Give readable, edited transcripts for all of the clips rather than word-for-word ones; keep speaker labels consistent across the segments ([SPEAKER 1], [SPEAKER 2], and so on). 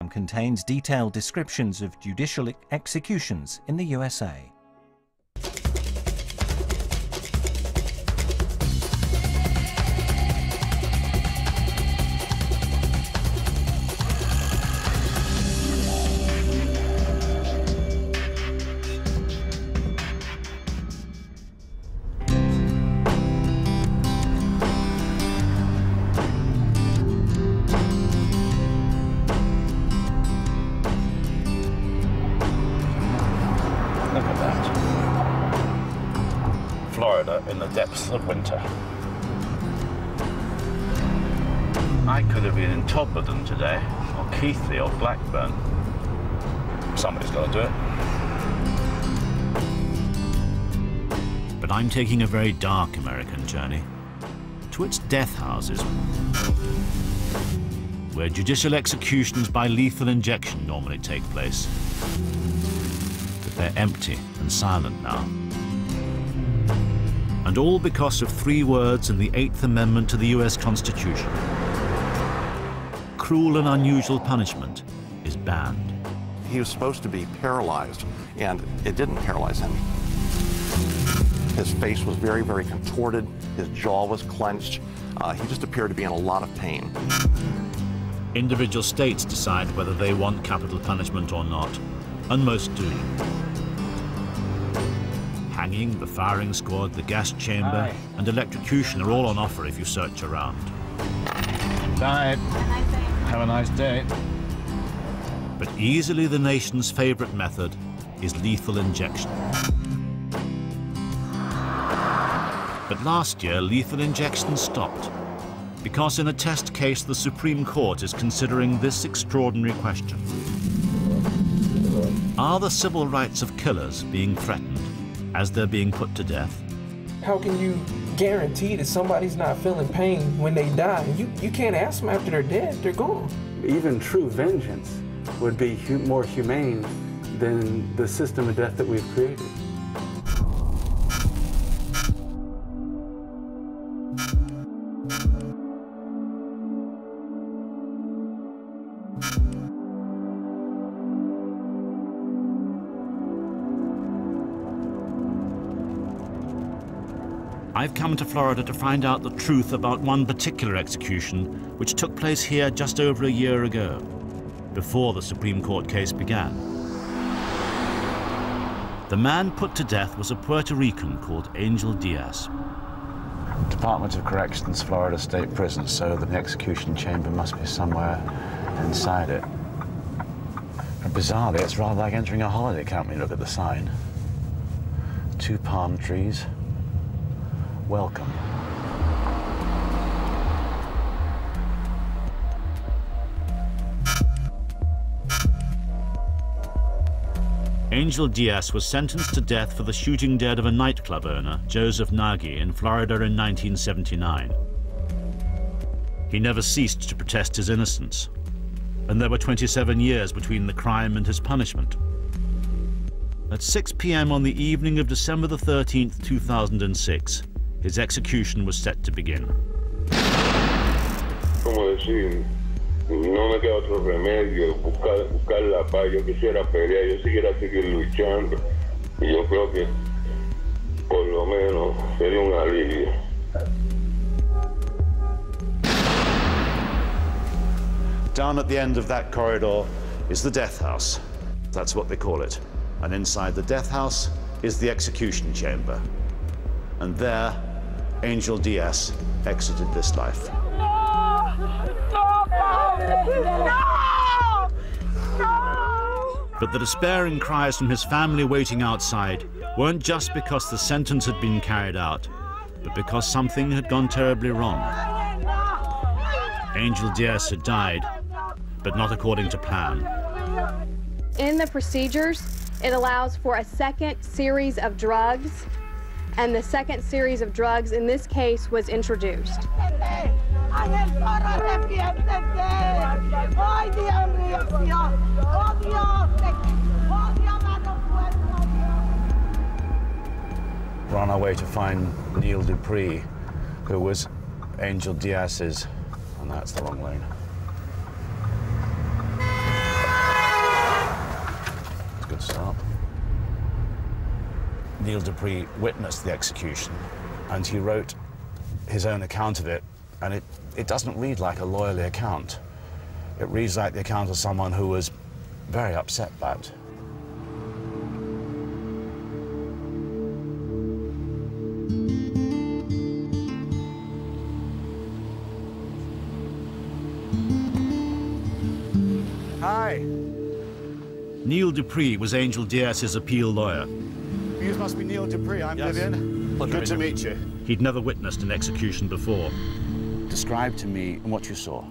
[SPEAKER 1] program contains detailed descriptions of judicial executions in the USA.
[SPEAKER 2] Look at that. Florida in the depths of winter. I could have been in Todmorden today, or Keighley, or Blackburn. Somebody's got to do it.
[SPEAKER 3] But I'm taking a very dark American journey to its death houses, where judicial executions by lethal injection normally take place. But they're empty and silent now. And all because of 3 words in the 8th Amendment to the US Constitution. Cruel and unusual punishment is banned.
[SPEAKER 4] He was supposed to be paralyzed, and it didn't paralyze him. His face was very, very contorted. His jaw was clenched. He just appeared to be in a lot of pain.
[SPEAKER 3] Individual states decide whether they want capital punishment or not, and most do. Hanging, the firing squad, the gas chamber, and electrocution are all on offer if you search around.
[SPEAKER 2] Night. Have a nice day.
[SPEAKER 3] But easily the nation's favorite method is lethal injection. But last year, lethal injection stopped because in a test case, the Supreme Court is considering this extraordinary question. Are the civil rights of killers being threatened as they're being put to death?
[SPEAKER 5] How can you guarantee that somebody's not feeling pain when they die? You can't ask them after they're dead, they're gone.
[SPEAKER 6] Even true vengeance would be more humane than the system of death that we've created.
[SPEAKER 3] I've come to Florida to find out the truth about one particular execution which took place here just over a year ago, before the Supreme Court case began. The man put to death was a Puerto Rican called Angel Diaz.
[SPEAKER 2] Department of Corrections, Florida State Prison, so the execution chamber must be somewhere inside it. But bizarrely, it's rather like entering a holiday camp when you look at the sign. 2 palm trees. Welcome.
[SPEAKER 3] Angel Diaz was sentenced to death for the shooting dead of a nightclub owner, Joseph Nagy, in Florida in 1979. He never ceased to protest his innocence, and there were 27 years between the crime and his punishment. At 6 p.m. on the evening of December the 13th, 2006, his execution was set to begin.
[SPEAKER 7] Como decir, no me queda otro remedio, buscar la paz. Yo quisiera pelear, yo quisiera seguir luchando, y yo creo que por lo menos sería un alivio.
[SPEAKER 2] Down at the end of that corridor is the death house. That's what they call it. And inside the death house is the execution chamber. And there, Angel Diaz exited this life.
[SPEAKER 3] But the despairing cries from his family waiting outside weren't just because the sentence had been carried out, but because something had gone terribly wrong. Angel Diaz had died, but not according to plan.
[SPEAKER 8] In the procedures, it allows for a second series of drugs, and the second series of drugs in this case was introduced.
[SPEAKER 2] We're on our way to find Neil Dupree, who was Angel Diaz's, and that's the wrong lane. Neil Dupree witnessed the execution, and he wrote his own account of it, and it doesn't read like a lawyerly account. It reads like the account of someone who was very upset by it. Hi.
[SPEAKER 3] Neil Dupree was Angel Diaz's appeal lawyer.
[SPEAKER 2] You must be Neil Dupree. I'm Vivian. Good to meet you.
[SPEAKER 3] He'd never witnessed an execution before.
[SPEAKER 2] Describe to me what you saw.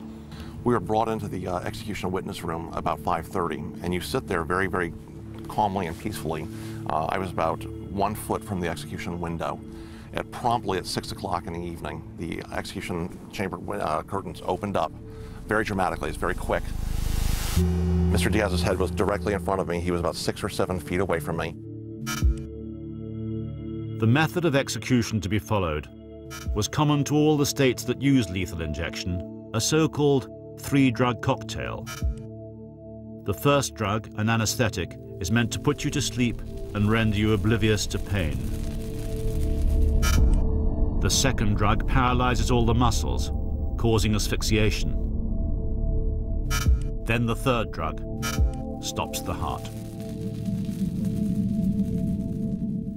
[SPEAKER 4] We were brought into the execution witness room about 5:30, and you sit there very, very calmly and peacefully. I was about 1 foot from the execution window. Promptly at 6 o'clock in the evening, the execution chamber curtains opened up very dramatically. It's very quick. Mr. Diaz's head was directly in front of me. He was about 6 or 7 feet away from me.
[SPEAKER 3] The method of execution to be followed was common to all the states that used lethal injection, a so-called 3-drug cocktail. The first drug, an anesthetic, is meant to put you to sleep and render you oblivious to pain. The second drug paralyzes all the muscles, causing asphyxiation. Then the third drug stops the heart.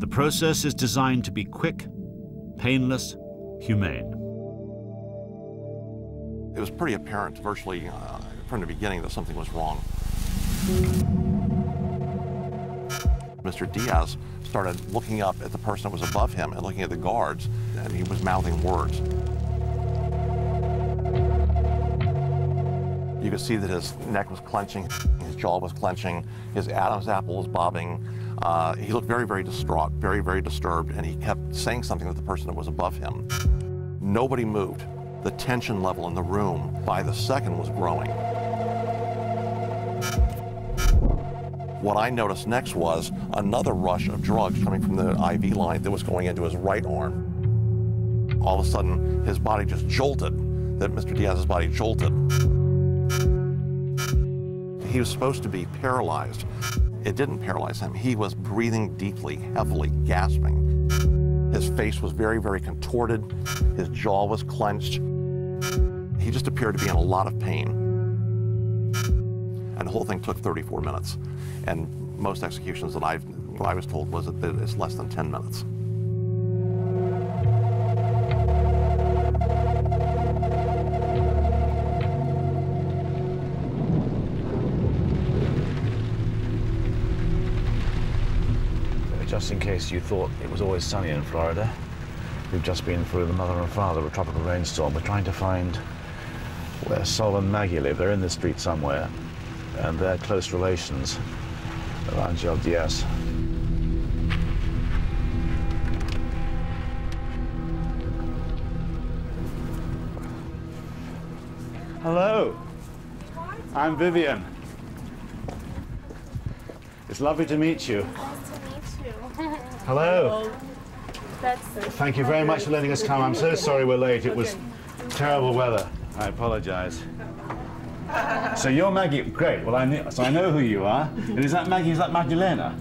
[SPEAKER 3] The process is designed to be quick, painless, humane.
[SPEAKER 4] It was pretty apparent virtually from the beginning that something was wrong. Mr. Diaz started looking up at the person that was above him and looking at the guards, and he was mouthing words. You could see that his neck was clenching, his jaw was clenching, his Adam's apple was bobbing. He looked very, very distraught, very, very disturbed, and he kept saying something to the person that was above him. Nobody moved. The tension level in the room by the second was growing. What I noticed next was another rush of drugs coming from the IV line that was going into his right arm. All of a sudden, his body just jolted, that Mr. Diaz's body jolted. He was supposed to be paralyzed. It didn't paralyze him. He was breathing deeply, heavily, gasping. His face was very, very contorted. His jaw was clenched. He just appeared to be in a lot of pain. And the whole thing took 34 minutes. And most executions that what I was told was that it's less than 10 minutes.
[SPEAKER 2] Just in case you thought it was always sunny in Florida, we've just been through the mother and father of a tropical rainstorm. We're trying to find where Sol and Maggie live. They're in the street somewhere, and they're close relations of Angel Diaz. Hello, I'm Vivian. It's lovely to meet you. Hello. Thank you very much for letting us come. I'm so sorry we're late. It was terrible weather. I apologize. So you're Maggie. Great. Well, I know who you are. And is that Maggie? Is that Magdalena?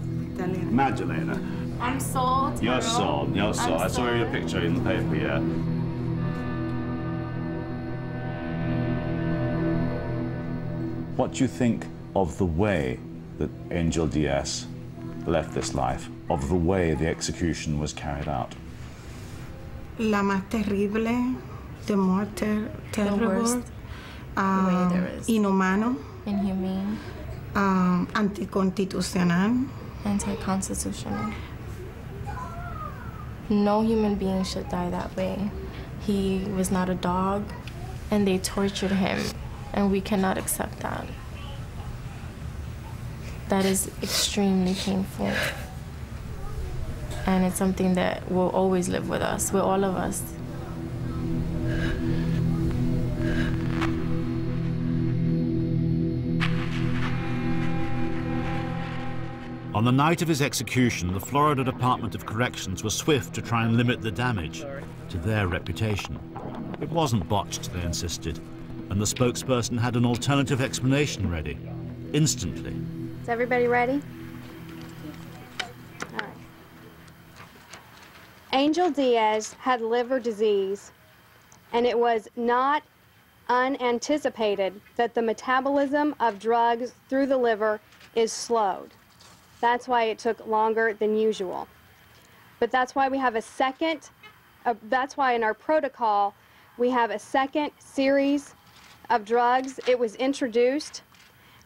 [SPEAKER 2] Magdalena.
[SPEAKER 9] I'm Sol.
[SPEAKER 2] You're Sol. You're Sol. I saw your picture in the paper, yeah. What do you think of the way that Angel Diaz left this life, of the way the execution was carried out?
[SPEAKER 10] La más terrible, the more terrible, inhumano,
[SPEAKER 9] inhumane,
[SPEAKER 10] anticonstitucional,
[SPEAKER 9] anti-constitutional. No human being should die that way. He was not a dog, and they tortured him, and we cannot accept that. That is extremely painful. And it's something that will always live with us, with all of us.
[SPEAKER 3] On the night of his execution, the Florida Department of Corrections was swift to try and limit the damage to their reputation. It wasn't botched, they insisted, and the spokesperson had an alternative explanation ready, instantly.
[SPEAKER 8] Is everybody ready? All right. Angel Diaz had liver disease, and it was not unanticipated that the metabolism of drugs through the liver is slowed. That's why it took longer than usual. But that's why we have a second, that's why in our protocol we have a second series of drugs. It was introduced,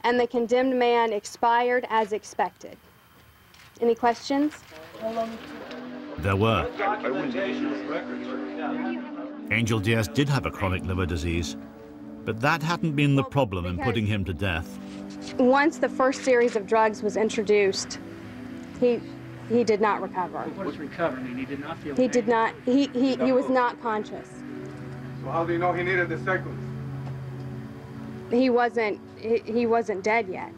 [SPEAKER 8] and the condemned man expired as expected. Any questions?
[SPEAKER 3] There were. Angel Diaz did have a chronic liver disease, but that hadn't been the problem in putting him to death.
[SPEAKER 8] Once the first series of drugs was introduced, he did not recover.
[SPEAKER 11] What is recovering? He did not feel
[SPEAKER 8] He
[SPEAKER 11] pain.
[SPEAKER 8] did not, he was not conscious.
[SPEAKER 12] So how do you know he needed the second?
[SPEAKER 8] He wasn't dead yet.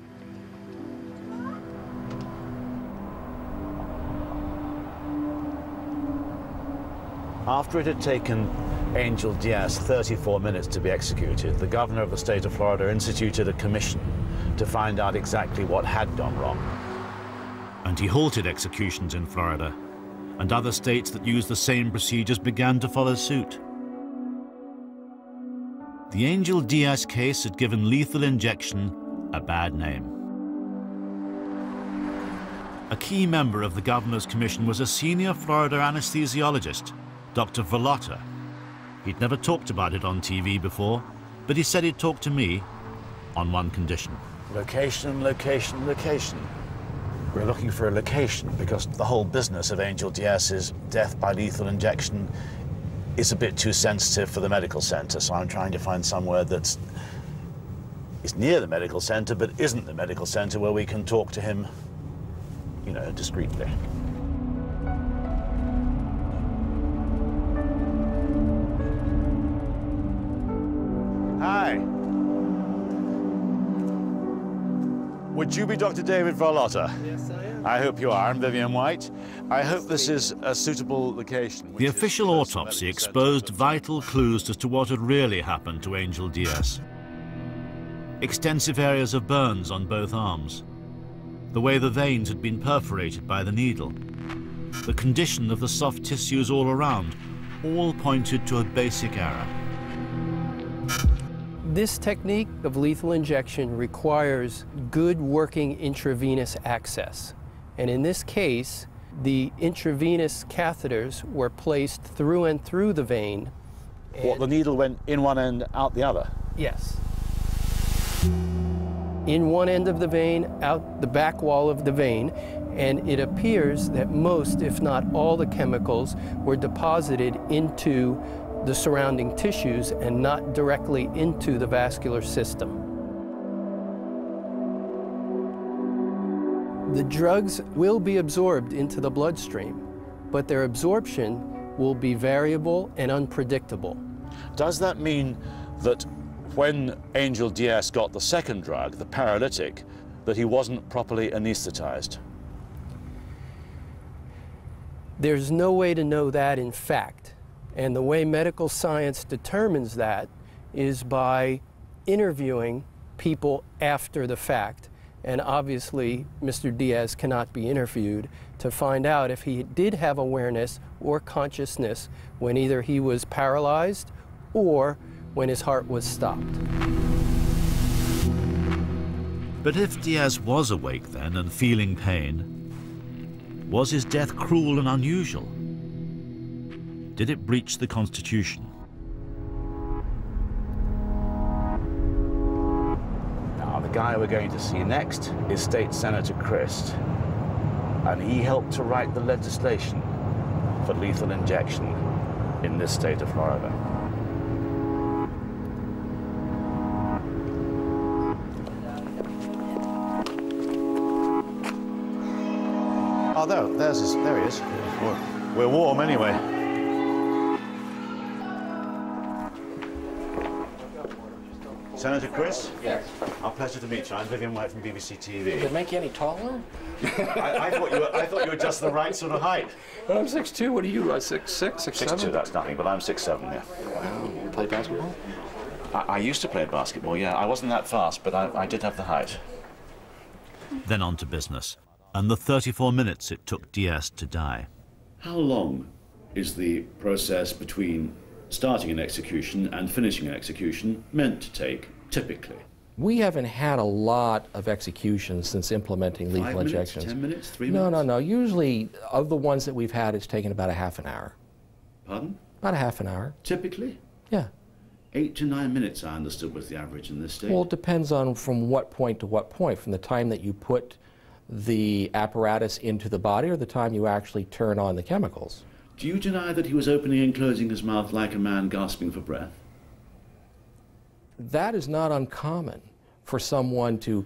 [SPEAKER 2] After it had taken Angel Diaz 34 minutes to be executed, the governor of the state of Florida instituted a commission to find out exactly what had gone wrong.
[SPEAKER 3] And he halted executions in Florida, and other states that used the same procedures began to follow suit. The Angel Diaz case had given lethal injection a bad name. A key member of the governor's commission was a senior Florida anesthesiologist, Dr. Velotta. He'd never talked about it on TV before, but he said he'd talk to me on one condition.
[SPEAKER 2] Location, location, location. We're looking for a location because the whole business of Angel Diaz's death by lethal injection is a bit too sensitive for the medical center, so I'm trying to find somewhere that's near the medical center but isn't the medical center, where we can talk to him, you know, discreetly. Hi. Would you be Dr. David Velotta?
[SPEAKER 13] Yes, I am.
[SPEAKER 2] I hope you are. I'm Vivian White. I hope this is a suitable location.
[SPEAKER 3] The official autopsy exposed vital clues as to what had really happened to Angel Diaz. Extensive areas of burns on both arms, the way the veins had been perforated by the needle, the condition of the soft tissues all around, all pointed to a basic error.
[SPEAKER 13] This technique of lethal injection requires good working intravenous access. And in this case, the intravenous catheters were placed through and through the vein.
[SPEAKER 2] What, the needle went in one end, out the other?
[SPEAKER 13] Yes. In one end of the vein, out the back wall of the vein, and it appears that most, if not all, the chemicals were deposited into the surrounding tissues and not directly into the vascular system. The drugs will be absorbed into the bloodstream, but their absorption will be variable and unpredictable.
[SPEAKER 2] Does that mean that when Angel Diaz got the second drug, the paralytic, that he wasn't properly anesthetized?
[SPEAKER 13] There's no way to know that in fact. And the way medical science determines that is by interviewing people after the fact. And obviously, Mr. Diaz cannot be interviewed to find out if he did have awareness or consciousness when either he was paralyzed or when his heart was stopped.
[SPEAKER 3] But if Diaz was awake then and feeling pain, was his death cruel and unusual? Did it breach the Constitution?
[SPEAKER 2] Now, the guy we're going to see next is State Senator Christ, and he helped to write the legislation for lethal injection in this state of Florida. Oh, there he is. We're warm anyway. Senator Chris?
[SPEAKER 14] Yes.
[SPEAKER 2] Our pleasure to meet you. I'm Vivian White from BBC TV.
[SPEAKER 14] Did it make you any taller?
[SPEAKER 2] I thought you were just the right sort of height.
[SPEAKER 14] Well, I'm 6'2". What are you, 6'6", 6'7"?
[SPEAKER 2] 6'2", that's nothing, but I'm 6'7", yeah.
[SPEAKER 14] Wow. You play basketball?
[SPEAKER 2] I used to play basketball, yeah. I wasn't that fast, but I did have the height.
[SPEAKER 3] Then on to business, and the 34 minutes it took Diaz to die.
[SPEAKER 2] How long
[SPEAKER 3] is the process between starting an execution and finishing an execution meant to take, typically?
[SPEAKER 14] We haven't had a lot of executions since implementing lethal
[SPEAKER 3] 5 minutes,
[SPEAKER 14] injections.
[SPEAKER 3] 10 minutes, 3 minutes?
[SPEAKER 14] No. Usually, of the ones that we've had, it's taken about a half an hour.
[SPEAKER 3] Pardon?
[SPEAKER 14] About a half an hour.
[SPEAKER 3] Typically?
[SPEAKER 14] Yeah.
[SPEAKER 3] 8 to 9 minutes, I understood, was the average in this state.
[SPEAKER 14] Well, it depends on from what point to what point, from the time that you put the apparatus into the body or the time you actually turn on the chemicals.
[SPEAKER 3] Do you deny that he was opening and closing his mouth like a man gasping for breath?
[SPEAKER 14] That is not uncommon for someone to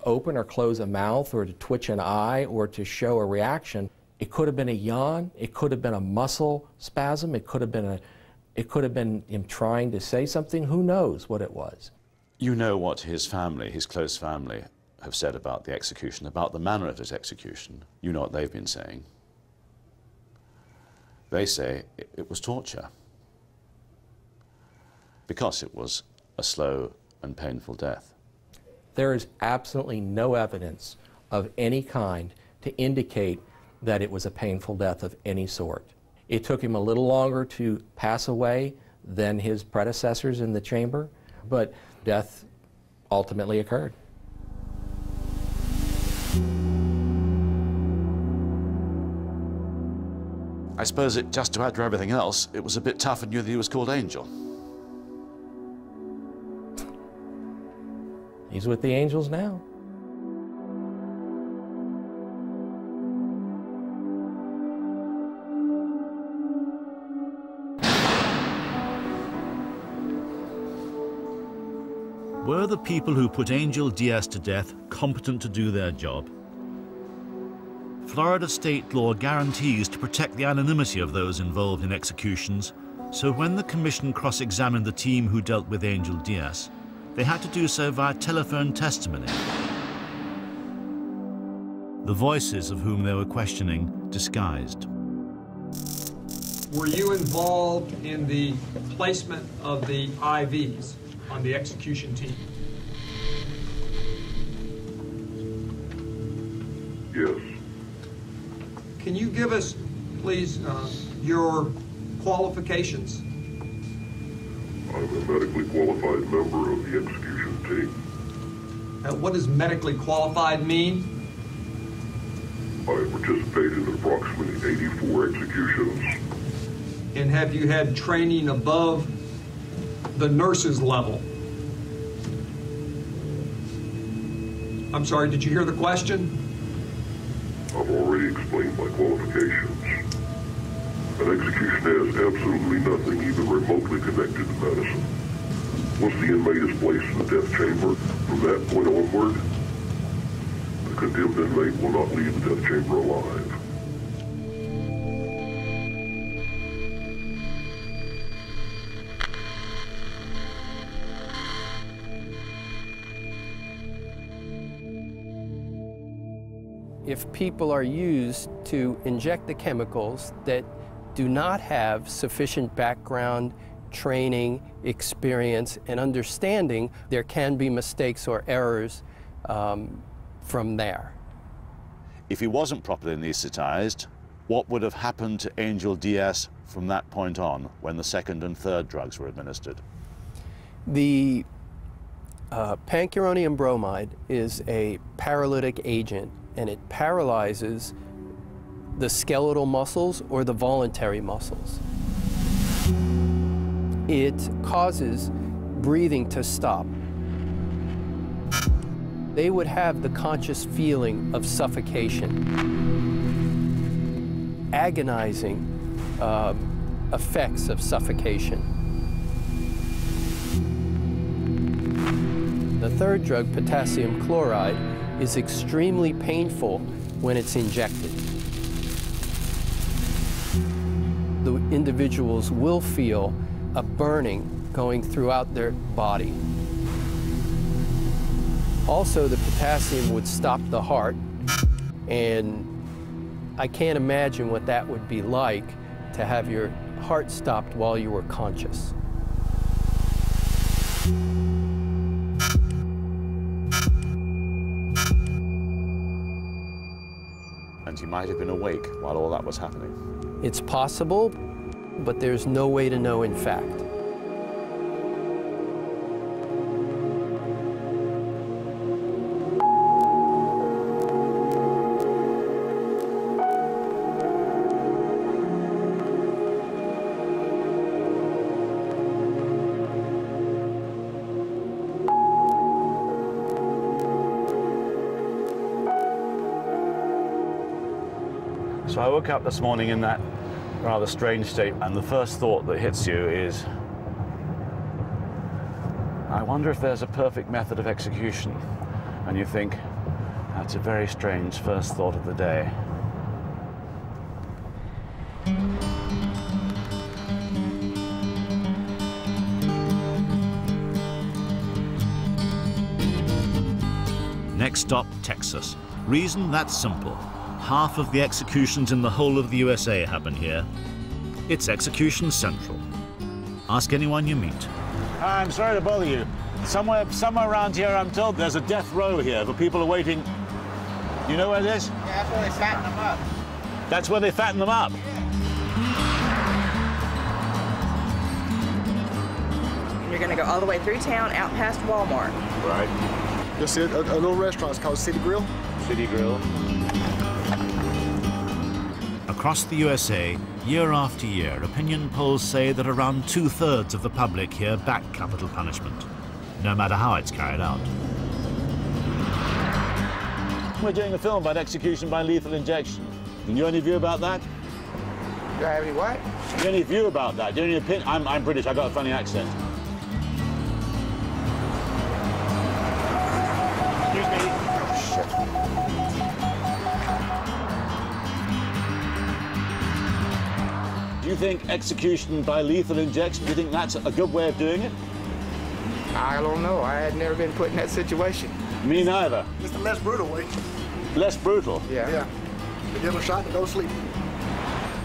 [SPEAKER 14] open or close a mouth or to twitch an eye or to show a reaction. It could have been a yawn, it could have been a muscle spasm, it could have been him trying to say something. Who knows what it was?
[SPEAKER 2] You know what his family, his close family, have said about the execution, about the manner of his execution. You know what they've been saying. They say it was torture because it was a slow and painful death.
[SPEAKER 13] There is absolutely no evidence of any kind to indicate that it was a painful death of any sort. It took him a little longer to pass away than his predecessors in the chamber, but death ultimately occurred.
[SPEAKER 2] I suppose it, just to add to everything else, it was a bit tough and knew that he was called Angel.
[SPEAKER 13] He's with the angels now.
[SPEAKER 3] Were the people who put Angel Diaz to death competent to do their job? Florida state law guarantees to protect the anonymity of those involved in executions, so when the commission cross-examined the team who dealt with Angel Diaz, they had to do so via telephone testimony. The voices of whom they were questioning disguised.
[SPEAKER 15] Were you involved in the placement of the IVs on the execution team?
[SPEAKER 7] Yes.
[SPEAKER 15] Can you give us, please, your qualifications?
[SPEAKER 7] I'm a medically qualified member of the execution team.
[SPEAKER 15] What does medically qualified mean?
[SPEAKER 7] I participated in approximately 84 executions.
[SPEAKER 15] And have you had training above the nurse's level? I'm sorry, did you hear the question?
[SPEAKER 7] I've already explained my qualifications. An execution has absolutely nothing even remotely connected to medicine. Once the inmate is placed in the death chamber, from that point onward, the condemned inmate will not leave the death chamber alive.
[SPEAKER 13] If people are used to inject the chemicals that do not have sufficient background, training, experience, and understanding, there can be mistakes or errors from there.
[SPEAKER 2] If he wasn't properly anesthetized, what would have happened to Angel Diaz from that point on when the second and third drugs were administered?
[SPEAKER 13] The pancuronium bromide is a paralytic agent, and it paralyzes the skeletal muscles or the voluntary muscles. It causes breathing to stop. They would have the conscious feeling of suffocation, agonizing effects of suffocation. The third drug, potassium chloride, is extremely painful when it's injected. The individuals will feel a burning going throughout their body. Also, the potassium would stop the heart, and I can't imagine what that would be like to have your heart stopped while you were conscious.
[SPEAKER 2] And he might have been awake while all that was happening.
[SPEAKER 13] It's possible, but there's no way to know in fact.
[SPEAKER 2] So I woke up this morning in that rather strange state, and the first thought that hits you is, I wonder if there's a perfect method of execution. And you think, that's a very strange first thought of the day.
[SPEAKER 3] Next stop, Texas. Reason that's simple. Half of the executions in the whole of the USA happen here. It's Execution Central. Ask anyone you meet.
[SPEAKER 2] Hi, I'm sorry to bother you. Somewhere around here, I'm told there's a death row here for people awaiting. You know where it is?
[SPEAKER 16] Yeah, that's where they fatten them up.
[SPEAKER 2] That's where they fatten them up?
[SPEAKER 17] You're going to go all the way through town, out past Walmart.
[SPEAKER 2] Right.
[SPEAKER 18] You'll see a little restaurant. It's called City Grill.
[SPEAKER 2] City Grill.
[SPEAKER 3] Across the USA, year after year, opinion polls say that around 2/3 of the public here back capital punishment, no matter how it's carried out.
[SPEAKER 2] We're doing a film about execution by lethal injection. Do you have any view about that?
[SPEAKER 16] Do I have any what?
[SPEAKER 2] Do you have any view about that? Do you have any opinion? I'm British, I've got a funny accent.
[SPEAKER 16] Excuse me. Oh, shit.
[SPEAKER 2] Do you think execution by lethal injection, do you think that's a good way of doing it?
[SPEAKER 16] I don't know. I had never been put in that situation.
[SPEAKER 2] Me neither.
[SPEAKER 18] It's the less brutal way.
[SPEAKER 2] Less brutal?
[SPEAKER 16] Yeah.
[SPEAKER 18] They give them a shot and go to sleep.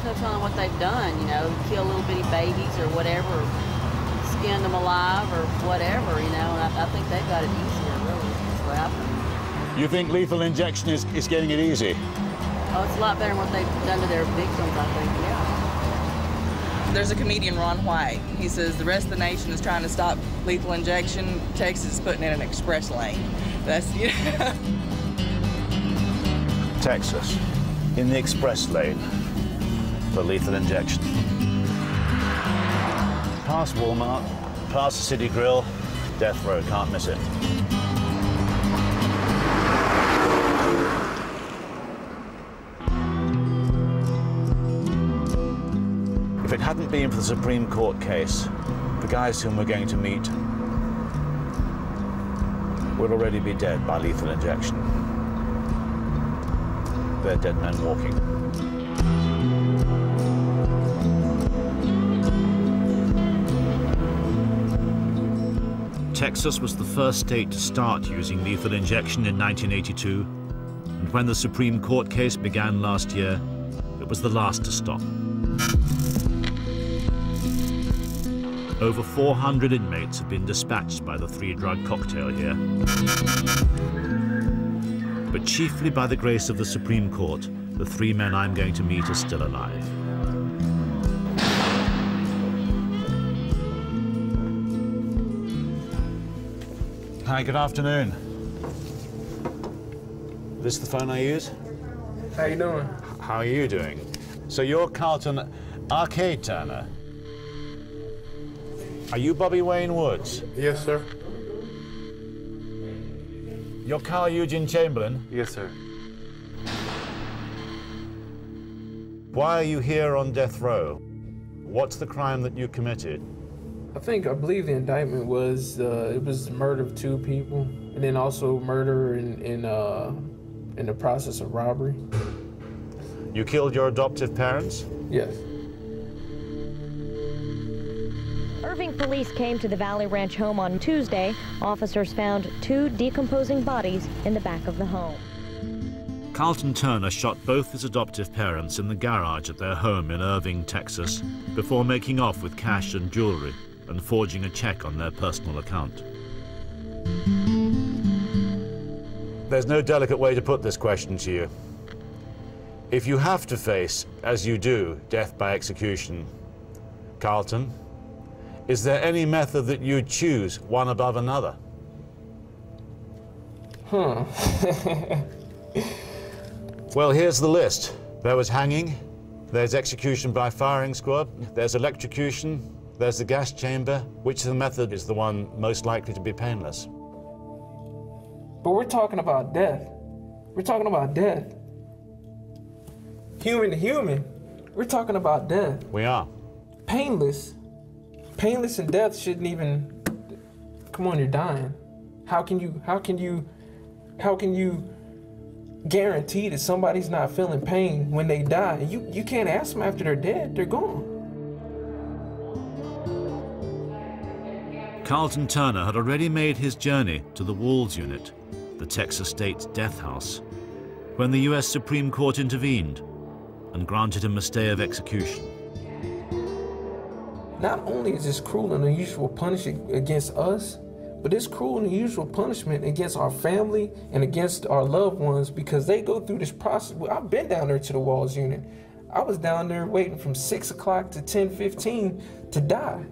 [SPEAKER 19] No telling what they've done, you know, kill little bitty babies or whatever, or skinned them alive or whatever, you know, and I think they've got it easier, really. That's what happened.
[SPEAKER 2] You think lethal injection is getting it easy?
[SPEAKER 19] Oh, it's a lot better than what they've done to their victims, I think, yeah.
[SPEAKER 17] There's a comedian, Ron White. He says the rest of the nation is trying to stop lethal injection. Texas is putting in an express lane. That's, you know.
[SPEAKER 2] Texas, in the express lane for lethal injection. Past Walmart, past the City Grill, death row, can't miss it. If it hadn't been for the Supreme Court case, the guys whom we're going to meet would already be dead by lethal injection. They're dead men walking.
[SPEAKER 3] Texas was the first state to start using lethal injection in 1982, and when the Supreme Court case began last year, it was the last to stop. Over 400 inmates have been dispatched by the three-drug cocktail here. But chiefly by the grace of the Supreme Court, the three men I'm going to meet are still alive.
[SPEAKER 2] Hi, good afternoon. This is the phone I use?
[SPEAKER 5] How you doing?
[SPEAKER 2] How are you doing? So you're Carlton Arcade Turner. Are you Bobby Wayne Woods?
[SPEAKER 18] Yes, sir.
[SPEAKER 2] You're Carl Eugene Chamberlain?
[SPEAKER 6] Yes, sir.
[SPEAKER 2] Why are you here on death row? What's the crime that you committed?
[SPEAKER 5] I believe the indictment was it was the murder of 2 people, and then also murder in the process of robbery.
[SPEAKER 2] You killed your adoptive parents?
[SPEAKER 5] Yes.
[SPEAKER 20] Irving police came to the Valley Ranch home on Tuesday. Officers found 2 decomposing bodies in the back of the home.
[SPEAKER 3] Carlton Turner shot both his adoptive parents in the garage at their home in Irving, Texas, before making off with cash and jewelry and forging a check on their personal account.
[SPEAKER 2] There's no delicate way to put this question to you.
[SPEAKER 3] If you have to face, as you do, death by execution, Carlton, is there any method that you'd choose, one above another? Well, here's the list. There was hanging, there's execution by firing squad, there's electrocution, there's the gas chamber. Which of the method is the one most likely to be painless?
[SPEAKER 5] But we're talking about death. We're talking about death. Human to human, we're talking about death.
[SPEAKER 3] We are.
[SPEAKER 5] Painless. Painless and death shouldn't even, come on, you're dying. How can you guarantee that somebody's not feeling pain when they die? You can't ask them after they're dead, they're gone.
[SPEAKER 3] Carlton Turner had already made his journey to the Walls Unit, the Texas State Death House, when the US Supreme Court intervened and granted him a stay of execution.
[SPEAKER 5] Not only is this cruel and unusual punishment against us, but it's cruel and unusual punishment against our family and against our loved ones, because they go through this process. I've been down there to the Walls Unit. I was down there waiting from 6 o'clock to 10:15 to die.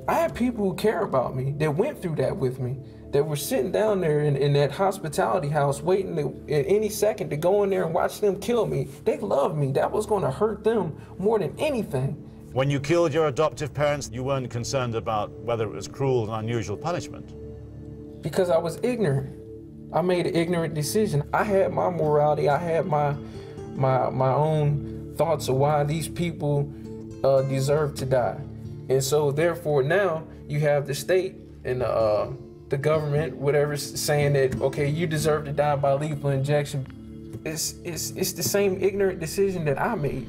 [SPEAKER 5] I had people who care about me that went through that with me, that were sitting down there in that hospitality house waiting at any second to go in there and watch them kill me. They loved me. That was going to hurt them more than anything.
[SPEAKER 3] When you killed your adoptive parents, you weren't concerned about whether it was cruel and unusual punishment?
[SPEAKER 5] Because I was ignorant. I made an ignorant decision. I had my morality. I had my own thoughts of why these people deserve to die. And so therefore now you have the state and the government, whatever, saying that, okay, you deserve to die by lethal injection. It's the same ignorant decision that I made.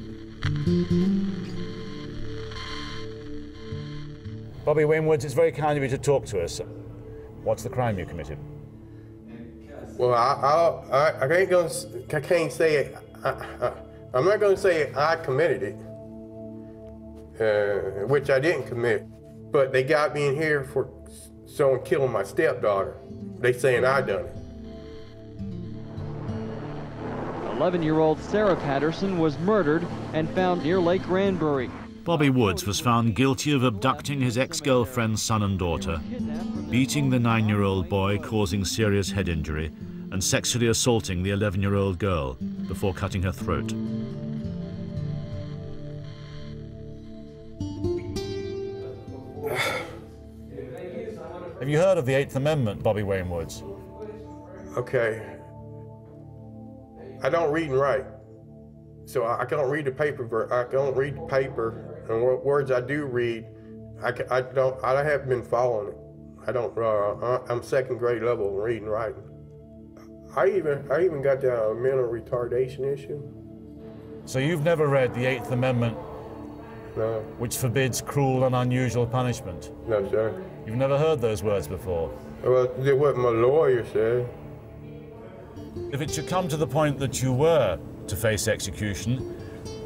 [SPEAKER 3] Bobby Wayne Woods, it's very kind of you to talk to us. What's the crime you committed?
[SPEAKER 21] Well, I can't say it. I'm not going to say I committed it, which I didn't commit. But they got me in here for someone killing my stepdaughter. They saying I done it.
[SPEAKER 22] 11-year-old Sarah Patterson was murdered and found near Lake Granbury.
[SPEAKER 3] Bobby Woods was found guilty of abducting his ex-girlfriend's son and daughter, beating the 9-year-old boy, causing serious head injury, and sexually assaulting the 11-year-old girl before cutting her throat. Have you heard of the 8th Amendment, Bobby Wayne Woods?
[SPEAKER 21] Okay. I don't read and write. So I can't read the paper. I don't read the paper, and what words I do read, I haven't been following it. I don't. I'm second grade level in reading and writing. I even got the mental retardation issue.
[SPEAKER 3] So you've never read the 8th Amendment,
[SPEAKER 21] no,
[SPEAKER 3] which forbids cruel and unusual punishment?
[SPEAKER 21] No, sir.
[SPEAKER 3] You've never heard those words before?
[SPEAKER 21] Well, that's what my lawyer said.
[SPEAKER 3] If it should come to the point that you were to face execution,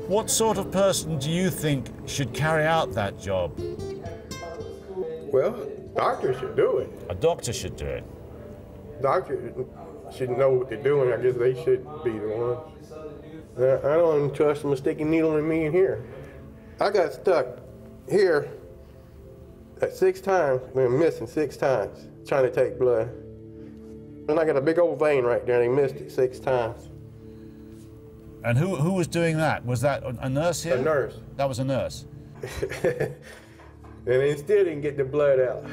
[SPEAKER 3] what sort of person do you think should carry out that job?
[SPEAKER 21] Well, doctors should do it.
[SPEAKER 3] A doctor should do it.
[SPEAKER 21] Doctors should know what they're doing. I guess they should be the ones. I don't trust them to stick a needle in me in here. I got stuck here at 6 times, been missing 6 times, trying to take blood. And I got a big old vein right there, and they missed it 6 times.
[SPEAKER 3] And who was doing that? Was that a nurse here?
[SPEAKER 21] A nurse.
[SPEAKER 3] That was a nurse.
[SPEAKER 21] And they still didn't get the blood out.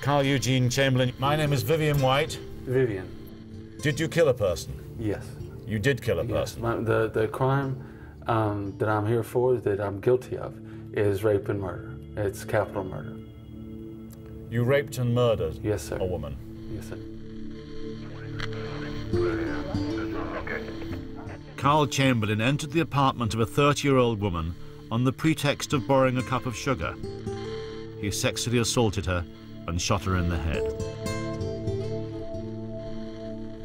[SPEAKER 3] Carl Eugene Chamberlain, my name is Vivian White.
[SPEAKER 6] Vivian.
[SPEAKER 3] Did you kill a person?
[SPEAKER 6] Yes.
[SPEAKER 3] You did kill a person?
[SPEAKER 6] Yes. The crime that I'm here for, that I'm guilty of, is rape and murder. It's capital murder.
[SPEAKER 3] You raped and murdered
[SPEAKER 6] yes, sir.
[SPEAKER 3] A woman?
[SPEAKER 6] Yes, sir.
[SPEAKER 3] Carl Chamberlain entered the apartment of a 30-year-old woman on the pretext of borrowing a cup of sugar. He sexually assaulted her and shot her in the head.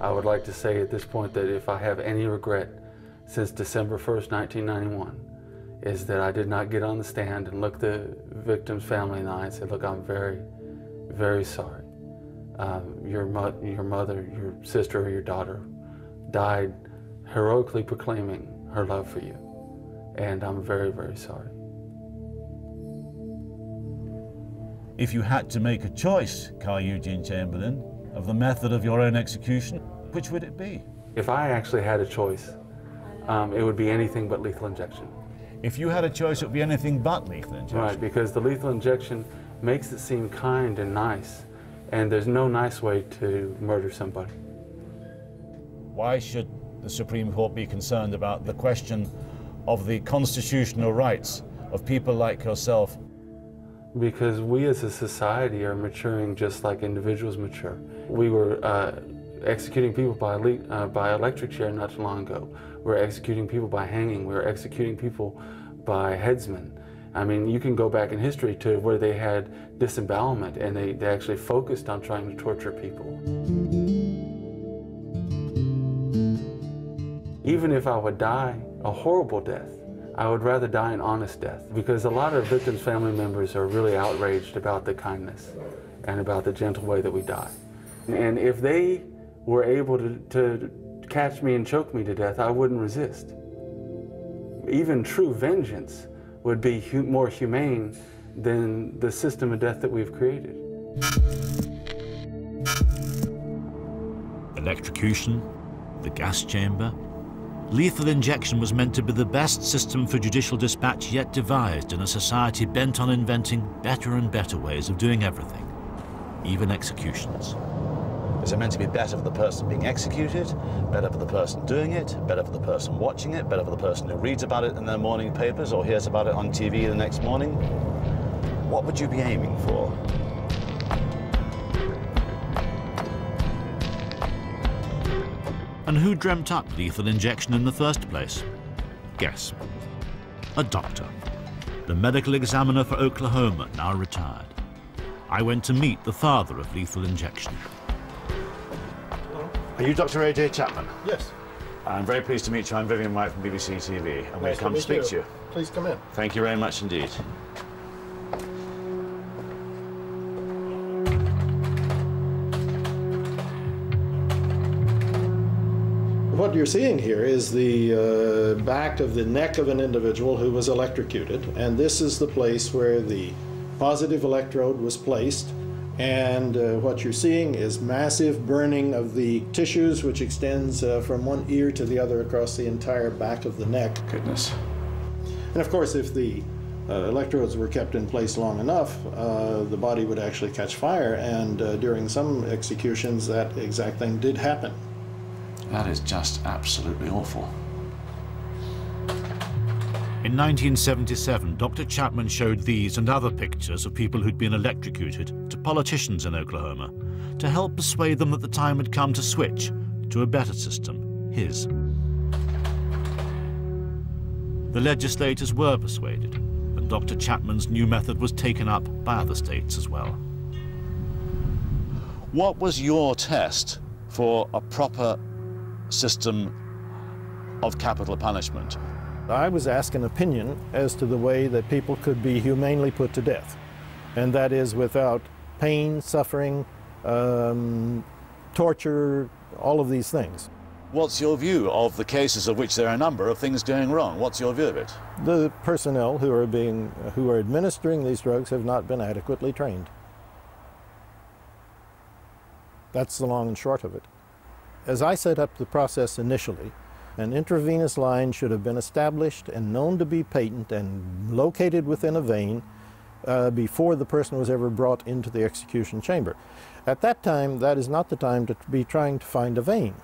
[SPEAKER 6] I would like to say at this point that if I have any regret since December 1st, 1991, is that I did not get on the stand and look the victim's family in the eye and say, look, I'm very, very sorry. Your mother, your sister, or your daughter died heroically proclaiming her love for you, and I'm very, very sorry.
[SPEAKER 3] If you had to make a choice, Carl Eugene Chamberlain, of the method of your own execution, which would it be?
[SPEAKER 6] If I actually had a choice, it would be anything but lethal injection.
[SPEAKER 3] If you had a choice, it would be anything but lethal injection.
[SPEAKER 6] Right, because the lethal injection makes it seem kind and nice, and there's no nice way to murder somebody.
[SPEAKER 3] Why should the Supreme Court be concerned about the question of the constitutional rights of people like yourself?
[SPEAKER 6] Because we as a society are maturing just like individuals mature. We were executing people by electric chair not too long ago. We're executing people by hanging. We're executing people by headsmen. I mean, you can go back in history to where they had disembowelment and they actually focused on trying to torture people. Even if I would die a horrible death, I would rather die an honest death, because a lot of victims' family members are really outraged about the kindness and about the gentle way that we die. And if they were able to catch me and choke me to death, I wouldn't resist. Even true vengeance would be more humane than the system of death that we've created.
[SPEAKER 3] Electrocution, the gas chamber. Lethal injection was meant to be the best system for judicial dispatch yet devised in a society bent on inventing better and better ways of doing everything, even executions.
[SPEAKER 2] Is it meant to be better for the person being executed, better for the person doing it, better for the person watching it, better for the person who reads about it in their morning papers or hears about it on TV the next morning? What would you be aiming for?
[SPEAKER 3] And who dreamt up lethal injection in the first place? Guess. A doctor. The medical examiner for Oklahoma, now retired. I went to meet the father of lethal injection.
[SPEAKER 2] Are you Dr. A.J. Chapman?
[SPEAKER 18] Yes.
[SPEAKER 2] I'm very pleased to meet you. I'm Vivian White from BBC TV. I'm going to come to speak to you.
[SPEAKER 18] Please come in.
[SPEAKER 2] Thank you very much indeed.
[SPEAKER 1] What you're seeing here is the back of the neck of an individual who was electrocuted, and this is the place where the positive electrode was placed. And what you're seeing is massive burning of the tissues, which extends from one ear to the other across the entire back of the neck.
[SPEAKER 2] Goodness.
[SPEAKER 1] And of course, if the electrodes were kept in place long enough, the body would actually catch fire, and during some executions, that exact thing did happen.
[SPEAKER 2] That is just absolutely awful.
[SPEAKER 3] In 1977, Dr. Chapman showed these and other pictures of people who'd been electrocuted to politicians in Oklahoma to help persuade them that the time had come to switch to a better system, his. The legislators were persuaded, and Dr. Chapman's new method was taken up by other states as well.
[SPEAKER 2] What was your test for a proper system of capital punishment?
[SPEAKER 1] I was asked an opinion as to the way that people could be humanely put to death, and that is without pain, suffering, torture, all of these things.
[SPEAKER 2] What's your view of the cases of which there are a number of things going wrong? What's your view of it?
[SPEAKER 1] The personnel who are administering these drugs have not been adequately trained. That's the long and short of it. As I set up the process initially, an intravenous line should have been established and known to be patent and located within a vein before the person was ever brought into the execution chamber. At that time, that is not the time to be trying to find a vein.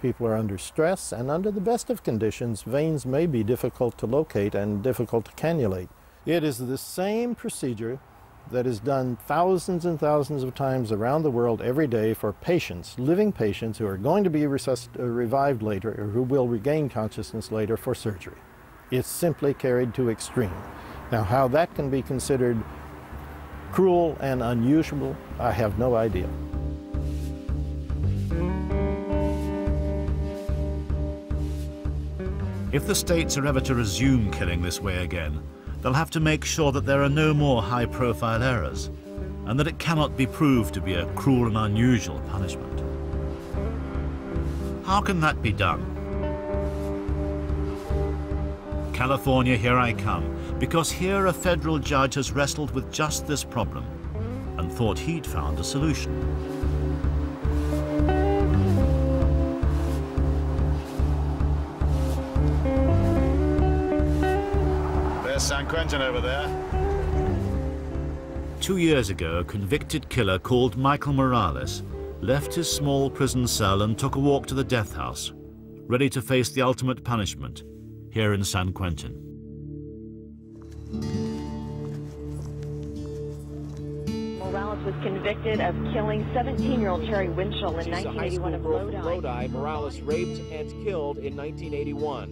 [SPEAKER 1] People are under stress, and under the best of conditions, veins may be difficult to locate and difficult to cannulate. It is the same procedure that is done thousands and thousands of times around the world every day for patients, living patients who are going to be revived later or who will regain consciousness later for surgery. It's simply carried to extreme. Now, how that can be considered cruel and unusual, I have no idea.
[SPEAKER 3] If the states are ever to resume killing this way again, they'll have to make sure that there are no more high-profile errors. and that it cannot be proved to be a cruel and unusual punishment. How can that be done? California, here I come, because here a federal judge has wrestled with just this problem and thought he'd found a solution.
[SPEAKER 2] There's San Quentin over there.
[SPEAKER 3] 2 years ago, a convicted killer called Michael Morales left his small prison cell and took a walk to the death house, ready to face the ultimate punishment here in San Quentin.
[SPEAKER 20] Morales was convicted of killing 17-year-old Terry Winchell in 1981 of Lodi.
[SPEAKER 4] Morales raped and killed in 1981.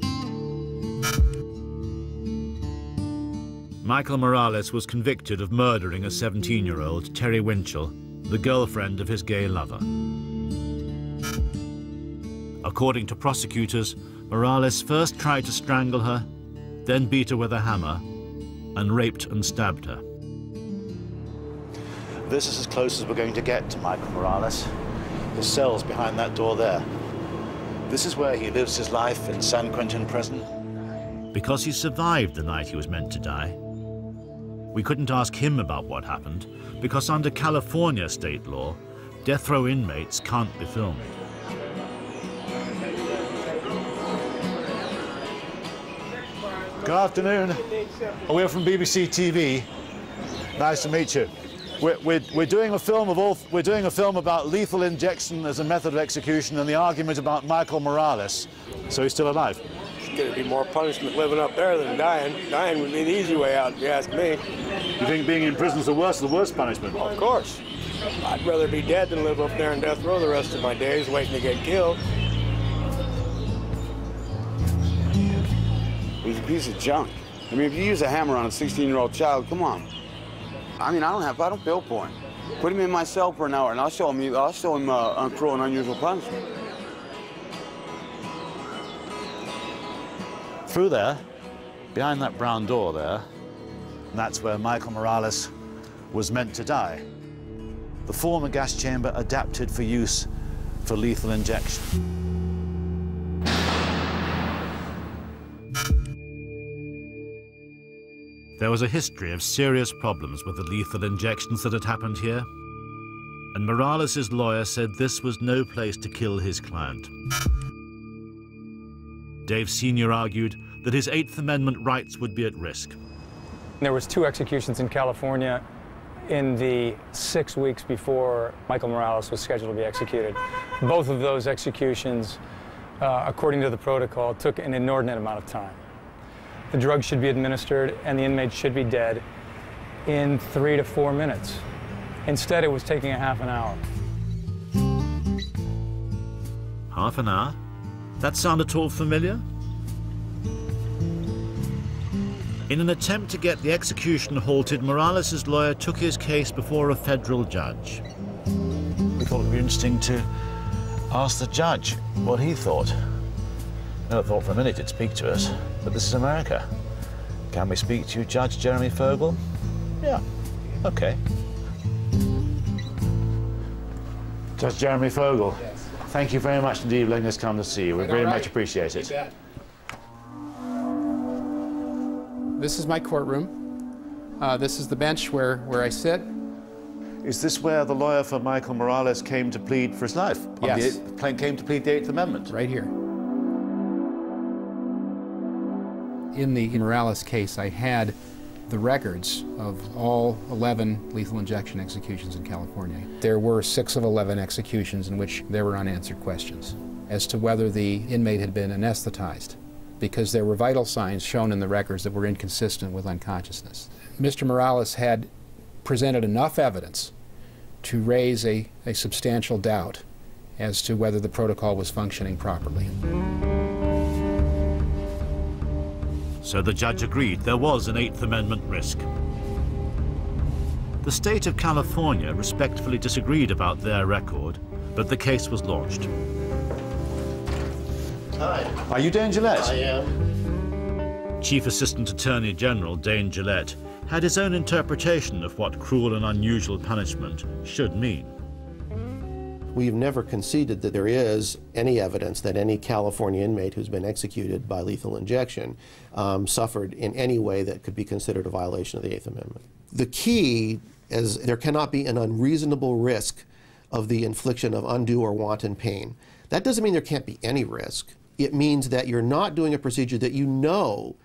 [SPEAKER 3] Michael Morales was convicted of murdering a 17-year-old Terry Winchell, the girlfriend of his gay lover. According to prosecutors, Morales first tried to strangle her, then beat her with a hammer, and raped and stabbed her.
[SPEAKER 2] This is as close as we're going to get to Michael Morales. His cell's behind that door there. This is where he lives his life in San Quentin prison.
[SPEAKER 3] Because he survived the night he was meant to die, we couldn't ask him about what happened, because under California state law, death row inmates can't be filmed.
[SPEAKER 2] Good afternoon. We're from BBC TV. Nice to meet you. We're doing a film about lethal injection as a method of execution and the argument about Michael Morales. So he's still alive.
[SPEAKER 10] There's going to be more punishment living up there than dying. Dying would be the easy way out, if you ask me.
[SPEAKER 2] You think being in prison is the worst punishment?
[SPEAKER 10] Of course. I'd rather be dead than live up there in death row the rest of my days waiting to get killed.
[SPEAKER 23] He's a piece of junk. I mean, if you use a hammer on a 16-year-old child, come on. I mean, I don't feel for him. Put him in my cell for an hour, and I'll show him a cruel and unusual punishment.
[SPEAKER 2] Through there, behind that brown door there, and that's where Michael Morales was meant to die. The former gas chamber adapted for use for lethal injection.
[SPEAKER 3] There was a history of serious problems with the lethal injections that had happened here, and Morales' lawyer said this was no place to kill his client. Dave Sr. argued that his Eighth Amendment rights would be at risk.
[SPEAKER 24] There was 2 executions in California in the 6 weeks before Michael Morales was scheduled to be executed. Both of those executions, according to the protocol, took an inordinate amount of time. The drug should be administered and the inmate should be dead in 3 to 4 minutes. Instead, it was taking a half an hour.
[SPEAKER 3] Half an hour? That sound at all familiar? In an attempt to get the execution halted, Morales' lawyer took his case before a federal judge.
[SPEAKER 2] We thought it would be interesting to ask the judge what he thought. Never thought for a minute he'd speak to us, but this is America. Can we speak to you, Judge Jeremy Fogel? Yeah, okay. Judge Jeremy Fogel, yes. Thank you very much indeed for letting us come to see you. We very much appreciate it.
[SPEAKER 25] This is my courtroom. This is the bench where I sit.
[SPEAKER 2] Is this where the lawyer for Michael Morales came to plead for his life?
[SPEAKER 25] Yes.
[SPEAKER 2] Came to plead the Eighth Amendment?
[SPEAKER 25] Right here. In the Morales case, I had the records of all 11 lethal injection executions in California. There were 6 of 11 executions in which there were unanswered questions as to whether the inmate had been anesthetized, because there were vital signs shown in the records that were inconsistent with unconsciousness. Mr. Morales had presented enough evidence to raise a substantial doubt as to whether the protocol was functioning properly.
[SPEAKER 3] So the judge agreed there was an Eighth Amendment risk. The state of California respectfully disagreed about their record, but the case was launched.
[SPEAKER 2] Hi. Are you Dane Gillette?
[SPEAKER 3] I am. Chief Assistant Attorney General Dane Gillette had his own interpretation of what cruel and unusual punishment should mean.
[SPEAKER 1] We've never conceded that there is any evidence that any California inmate who's been executed by lethal injection suffered in any way that could be considered a violation of the Eighth Amendment. The key is there cannot be an unreasonable risk of the infliction of undue or wanton pain. That doesn't mean there can't be any risk. It means that you're not doing a procedure that you know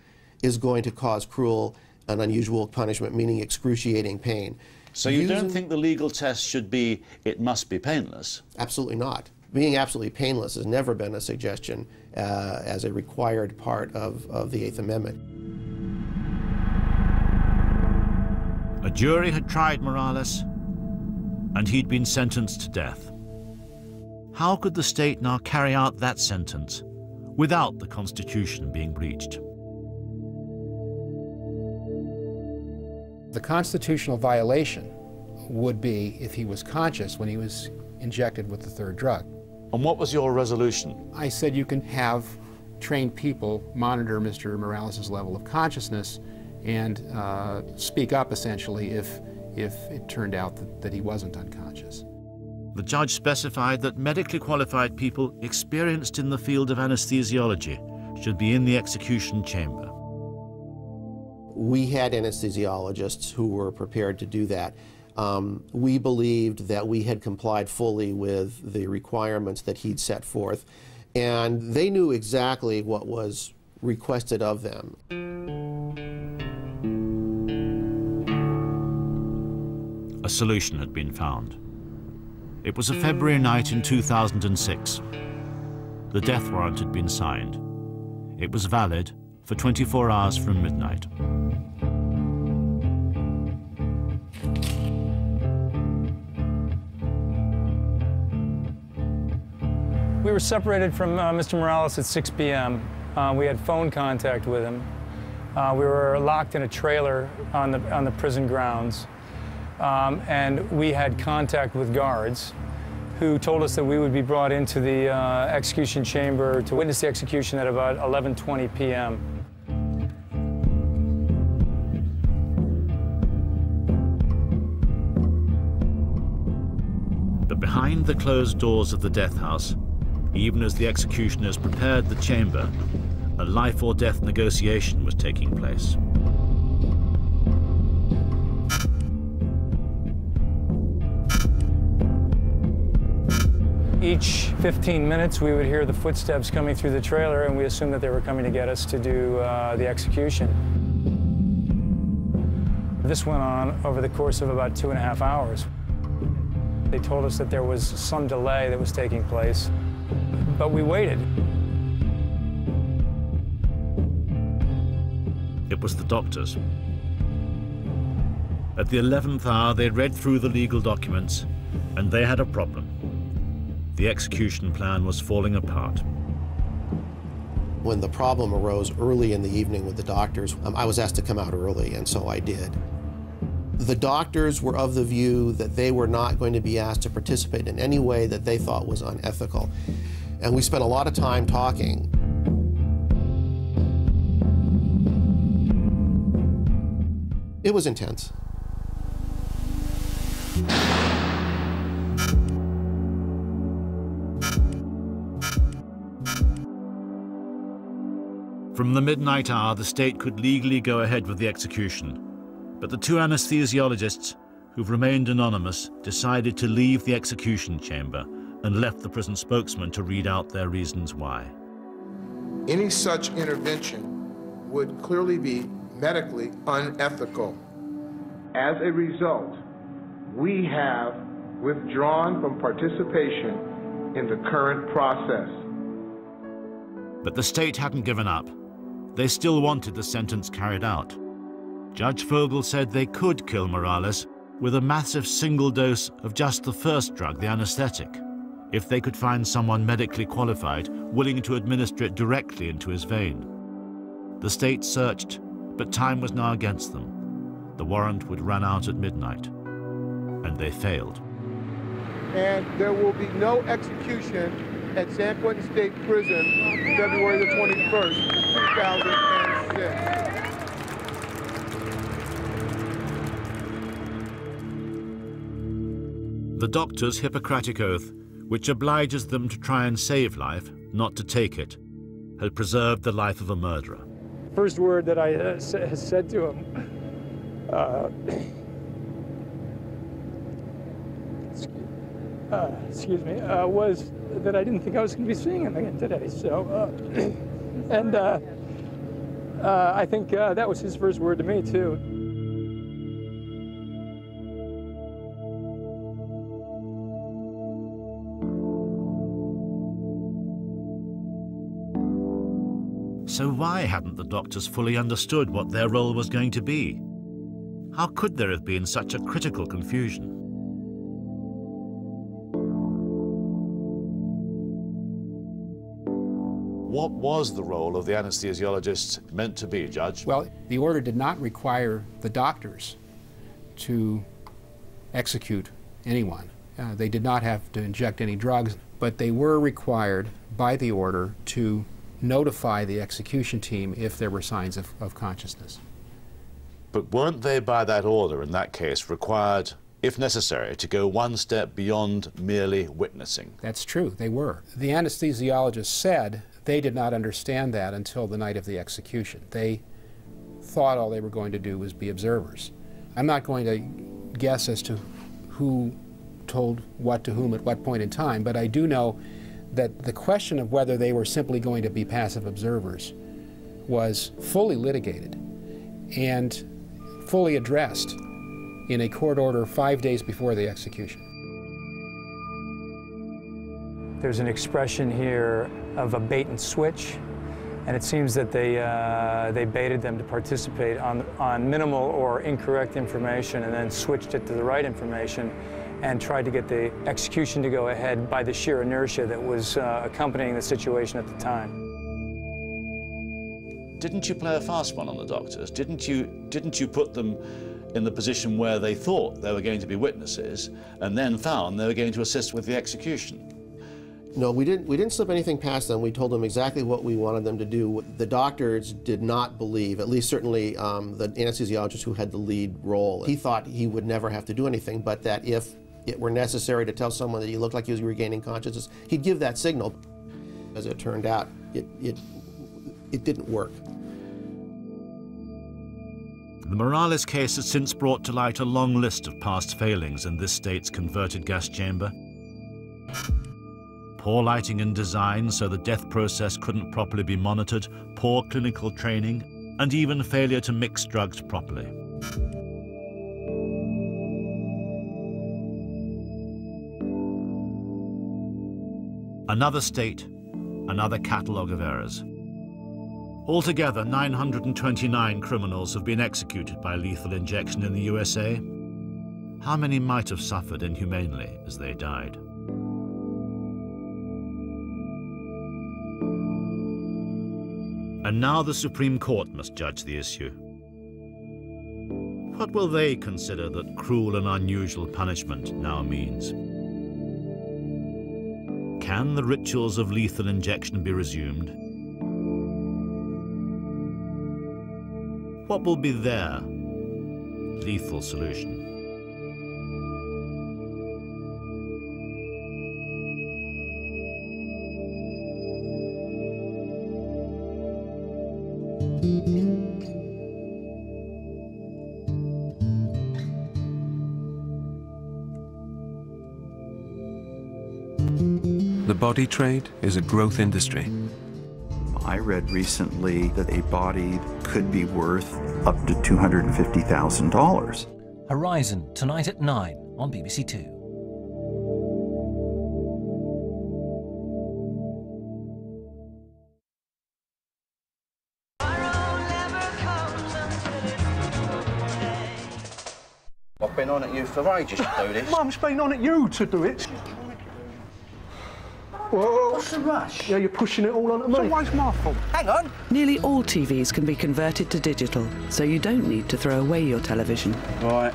[SPEAKER 1] is going to cause cruel and unusual punishment, meaning excruciating pain.
[SPEAKER 3] So you don't think the legal test should be, it must be painless?
[SPEAKER 1] Absolutely not. Being absolutely painless has never been a suggestion as a required part of the Eighth Amendment.
[SPEAKER 3] A jury had tried Morales, and he'd been sentenced to death. How could the state now carry out that sentence without the Constitution being breached?
[SPEAKER 25] The constitutional violation would be if he was conscious when he was injected with the third drug.
[SPEAKER 3] And what was your resolution?
[SPEAKER 25] I said you can have trained people monitor Mr. Morales' level of consciousness and speak up, essentially, if it turned out that he wasn't unconscious.
[SPEAKER 3] The judge specified that medically qualified people experienced in the field of anesthesiology should be in the execution chamber.
[SPEAKER 1] We had anesthesiologists who were prepared to do that. We believed that we had complied fully with the requirements that he'd set forth, and they knew exactly what was requested of them.
[SPEAKER 3] A solution had been found. It was a February night in 2006. The death warrant had been signed. It was valid for 24 hours from midnight.
[SPEAKER 24] We were separated from Mr. Morales at 6 p.m. We had phone contact with him. We were locked in a trailer on the prison grounds. And we had contact with guards who told us that we would be brought into the execution chamber to witness the execution at about 11:20 p.m.
[SPEAKER 3] But behind the closed doors of the death house, even as the executioners prepared the chamber, a life or death negotiation was taking place.
[SPEAKER 24] Each 15 minutes, we would hear the footsteps coming through the trailer, and we assumed that they were coming to get us to do the execution. This went on over the course of about 2.5 hours. They told us that there was some delay that was taking place, but we waited.
[SPEAKER 3] It was the doctors. At the 11th hour, they read through the legal documents, and they had a problem. The execution plan was falling apart.
[SPEAKER 1] When the problem arose early in the evening with the doctors, I was asked to come out early, and so I did. The doctors were of the view that they were not going to be asked to participate in any way that they thought was unethical. And we spent a lot of time talking. It was intense.
[SPEAKER 3] From the midnight hour, the state could legally go ahead with the execution, but the two anesthesiologists, who've remained anonymous, decided to leave the execution chamber and left the prison spokesman to read out their reasons why.
[SPEAKER 18] Any such intervention would clearly be medically unethical. As a result, we have withdrawn from participation in the current process.
[SPEAKER 3] But the state hadn't given up. They still wanted the sentence carried out. Judge Fogel said they could kill Morales with a massive single dose of just the first drug, the anesthetic, if they could find someone medically qualified willing to administer it directly into his vein. The state searched, but time was now against them. The warrant would run out at midnight, and they failed.
[SPEAKER 18] And there will be no execution at San Quentin State Prison, February the 21st, 2006.
[SPEAKER 3] The doctor's Hippocratic oath, which obliges them to try and save life, not to take it, had preserved the life of a murderer.
[SPEAKER 24] First word that I said to him, excuse me, was that I didn't think I was going to be seeing him again today. So, and I think that was his first word to me, too.
[SPEAKER 3] So why hadn't the doctors fully understood what their role was going to be? How could there have been such a critical confusion?
[SPEAKER 2] What was the role of the anesthesiologist meant to be, Judge?
[SPEAKER 25] Well, the order did not require the doctors to execute anyone. They did not have to inject any drugs, but they were required by the order to notify the execution team if there were signs of consciousness.
[SPEAKER 2] But weren't they, by that order, in that case, required, if necessary, to go one step beyond merely witnessing?
[SPEAKER 25] That's true, they were. The anesthesiologist said they did not understand that until the night of the execution. They thought all they were going to do was be observers. I'm not going to guess as to who told what to whom at what point in time, but I do know that the question of whether they were simply going to be passive observers was fully litigated and fully addressed in a court order 5 days before the execution.
[SPEAKER 24] There's an expression here of a bait and switch, and it seems that they baited them to participate on minimal or incorrect information and then switched it to the right information and tried to get the execution to go ahead by the sheer inertia that was accompanying the situation at the time.
[SPEAKER 2] Didn't you play a fast one on the doctors? Didn't you put them in the position where they thought they were going to be witnesses and then found they were going to assist with the execution?
[SPEAKER 8] No, we didn't slip anything past them. We told them exactly what we wanted them to do. The doctors did not believe, at least certainly the anesthesiologist who had the lead role, he thought he would never have to do anything, but that if it were necessary to tell someone that he looked like he was regaining consciousness, he'd give that signal. As it turned out, it didn't work.
[SPEAKER 3] The Morales case has since brought to light a long list of past failings in this state's converted gas chamber. Poor lighting and design so the death process couldn't properly be monitored, poor clinical training, and even failure to mix drugs properly. Another state, another catalogue of errors. Altogether, 929 criminals have been executed by lethal injection in the USA. How many might have suffered inhumanely as they died? And now the Supreme Court must judge the issue. What will they consider that cruel and unusual punishment now means? Can the rituals of lethal injection be resumed? What will be their lethal solution?
[SPEAKER 9] The body trade is a growth industry.
[SPEAKER 11] I read recently that a body could be worth up to $250,000.
[SPEAKER 12] Horizon, tonight at 9 on BBC Two.
[SPEAKER 14] I've been on at you for ages to do this.
[SPEAKER 26] Mum's been on at you to do it. Whoa.
[SPEAKER 14] What's the rush?
[SPEAKER 26] Yeah, you're pushing it all onto me. It's always my fault.
[SPEAKER 14] Hang on.
[SPEAKER 27] Nearly all TVs can be converted to digital, so you don't need to throw away your television.
[SPEAKER 14] Right,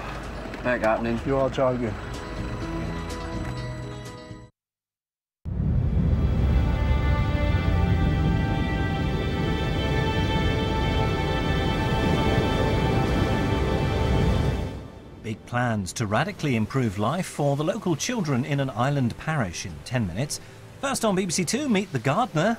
[SPEAKER 14] back happening.
[SPEAKER 26] You are joking.
[SPEAKER 12] Big Plans to radically improve life for the local children in an island parish in 10 minutes. First on BBC Two, meet the gardener